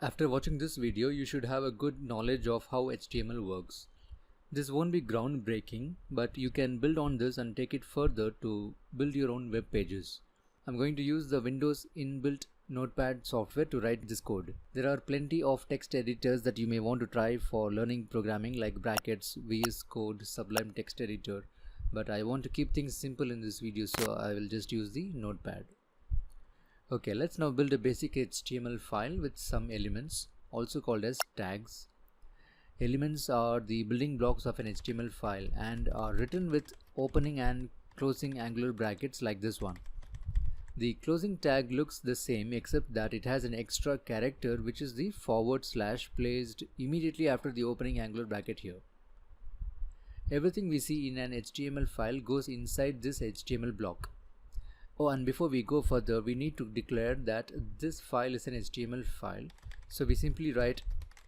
After watching this video, you should have a good knowledge of how HTML works. This won't be groundbreaking, but you can build on this and take it further to build your own web pages. I'm going to use the Windows inbuilt Notepad software to write this code. There are plenty of text editors that you may want to try for learning programming like brackets, VS Code, Sublime Text Editor, but I want to keep things simple in this video, so I will just use the Notepad. Okay, let's now build a basic HTML file with some elements, also called as tags. Elements are the building blocks of an HTML file and are written with opening and closing angular brackets like this one. The closing tag looks the same except that it has an extra character, which is the / placed immediately after the opening angular bracket here. Everything we see in an HTML file goes inside this HTML block. Oh, and before we go further, we need to declare that this file is an HTML file. So we simply write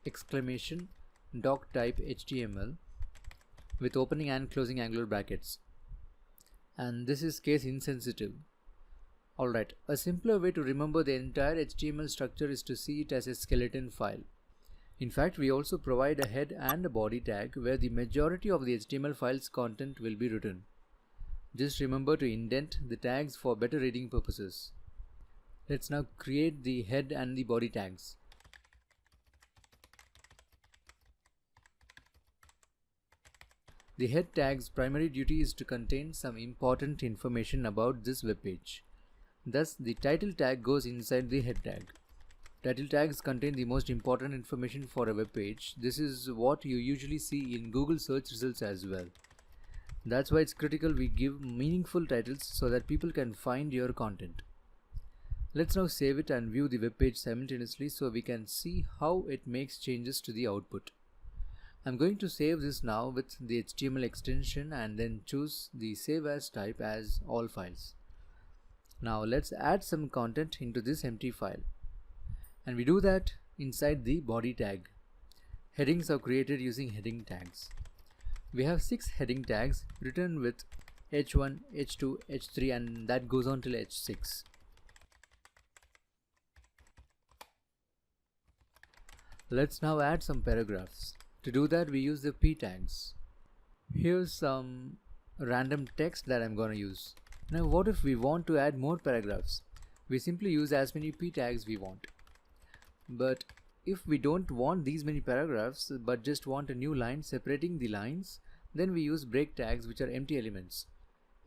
exclamation doc type HTML with opening and closing angular brackets. And this is case insensitive. Alright, a simpler way to remember the entire HTML structure is to see it as a skeleton file. In fact, we also provide a head and a body tag where the majority of the HTML file's content will be written. Just remember to indent the tags for better reading purposes. Let's now create the head and the body tags. The head tag's primary duty is to contain some important information about this web page. Thus, the title tag goes inside the head tag. Title tags contain the most important information for a web page. This is what you usually see in Google search results as well. That's why it's critical we give meaningful titles so that people can find your content. Let's now save it and view the web page simultaneously so we can see how it makes changes to the output. I'm going to save this now with the HTML extension and then choose the save as type as all files. Now let's add some content into this empty file. And we do that inside the body tag. Headings are created using heading tags. We have 6 heading tags written with H1, H2, H3 and that goes on till H6. Let's now add some paragraphs. To do that, we use the P tags. Here's some random text that I'm gonna use. Now what if we want to add more paragraphs? We simply use as many P tags we want. But if we don't want these many paragraphs but just want a new line separating the lines, then we use break tags, which are empty elements.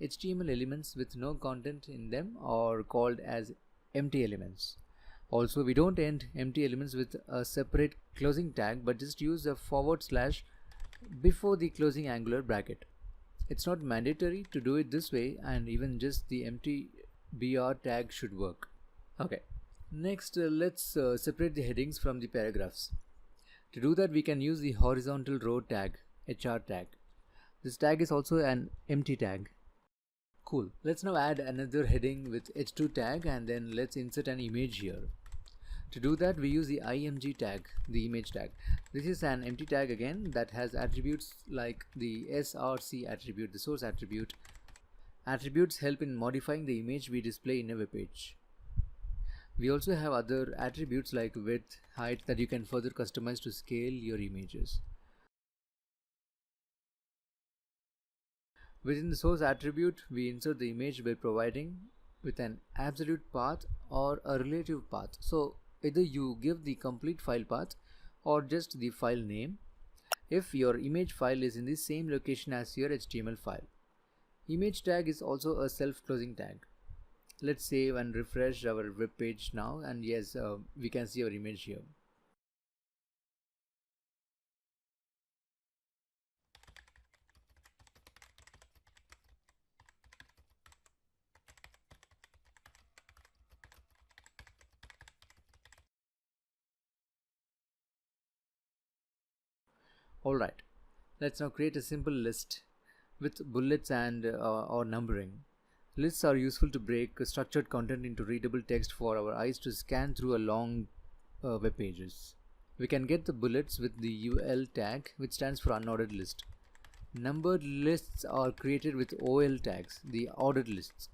HTML elements with no content in them are called as empty elements. Also, we don't end empty elements with a separate closing tag but just use a / before the closing angular bracket. It's not mandatory to do it this way, and even just the empty BR tag should work. Okay. Next, let's separate the headings from the paragraphs. To do that, we can use the horizontal row tag, HR tag. This tag is also an empty tag. Cool. Let's now add another heading with H2 tag and then let's insert an image here. To do that, we use the Img tag, the image tag. This is an empty tag again that has attributes like the src attribute, the source attribute. Attributes help in modifying the image we display in a web page. We also have other attributes like width, height that you can further customize to scale your images. Within the source attribute, we insert the image by providing with an absolute path or a relative path. So either you give the complete file path or just the file name if your image file is in the same location as your HTML file. Image tag is also a self-closing tag. Let's save and refresh our web page now, and yes, we can see our image here. Alright, let's now create a simple list with bullets and or numbering. Lists are useful to break structured content into readable text for our eyes to scan through a long web pages. We can get the bullets with the UL tag, which stands for unordered list. Numbered lists are created with OL tags, the ordered lists.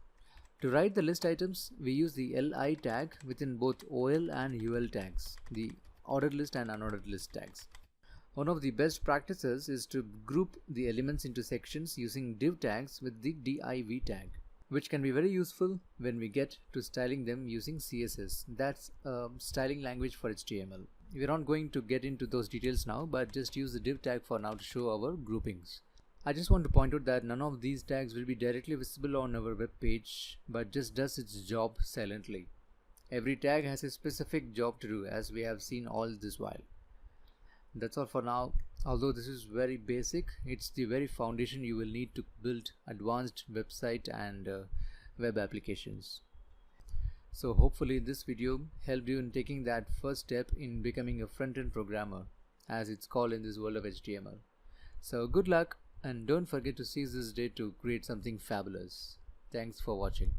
To write the list items, we use the LI tag within both OL and UL tags, the ordered list and unordered list tags. One of the best practices is to group the elements into sections using div tags with the div tag, which can be very useful when we get to styling them using CSS. That's a styling language for HTML. We're not going to get into those details now, but just use the div tag for now to show our groupings. I just want to point out that none of these tags will be directly visible on our web page, but just does its job silently. Every tag has a specific job to do, as we have seen all this while. That's all for now. Although this is very basic, it's the very foundation you will need to build advanced website and web applications. So hopefully this video helped you in taking that first step in becoming a front-end programmer, as it's called in this world of HTML. So good luck, and don't forget to seize this day to create something fabulous. Thanks for watching.